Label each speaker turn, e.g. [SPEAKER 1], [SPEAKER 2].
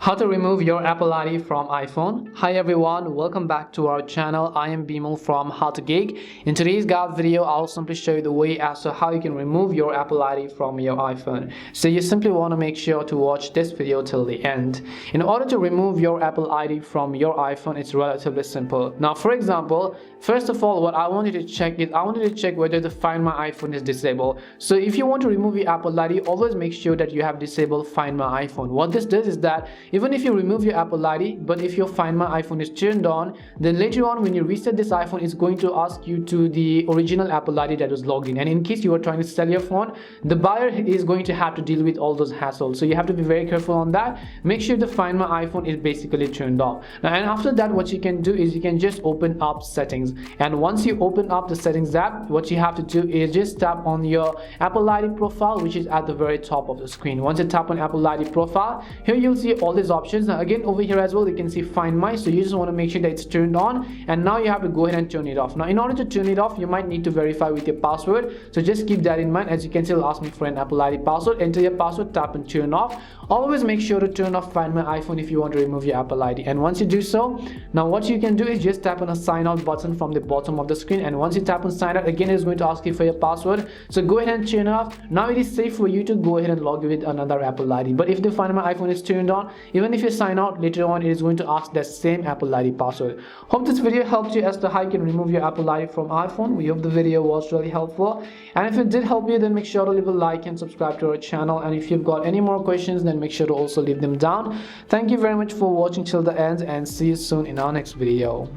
[SPEAKER 1] How to remove your Apple ID from iPhone. Hi everyone, welcome back to our channel. I am Bimal from How to Geek. In today's guide video, I'll simply show you the way as to how you can remove your Apple ID from your iPhone. So you simply want to make sure to watch this video till the end. In order to remove your Apple ID from your iPhone, it's relatively simple. Now, for example, first of all, what I wanted to check is whether the Find My iPhone is disabled. So if you want to remove your Apple ID, always make sure that you have disabled Find My iPhone. What this does is that even if you remove your Apple ID, but if your Find My iPhone is turned on, then later on when you reset this iPhone, it's going to ask you to the original Apple ID that was logged in. And in case you are trying to sell your phone, the buyer is going to have to deal with all those hassles. So you have to be very careful on that. Make sure the Find My iPhone is basically turned off. Now, and after that, what you can do is you can just open up settings. And once you open up the settings app, what you have to do is just tap on your Apple ID profile, which is at the very top of the screen. Once you tap on Apple ID profile, here you'll see all these options. Now again, over here as well, you can see Find My. So you just want to make sure that it's turned on, and now you have to go ahead and turn it off. Now in order to turn it off, you might need to verify with your password, so just keep that in mind. As you can see, it'll ask me for an Apple ID password. Enter your password, tap and turn off. Always make sure to turn off Find My iPhone if you want to remove your Apple ID. And once you do so, now what you can do is just tap on a sign out button from the bottom of the screen, and once you tap on sign out, again it's going to ask you for your password. So go ahead and turn it off. Now it is safe for you to go ahead and log in with another Apple ID. But if the Find My iPhone is turned on, even if you sign out later on, it is going to ask that same Apple ID password. Hope this video helped you as to how you can remove your Apple ID from iPhone. We hope the video was really helpful, and if it did help you, then make sure to leave a like and subscribe to our channel. And if you've got any more questions, then make sure to also leave them down. Thank you very much for watching till the end, and see you soon in our next video.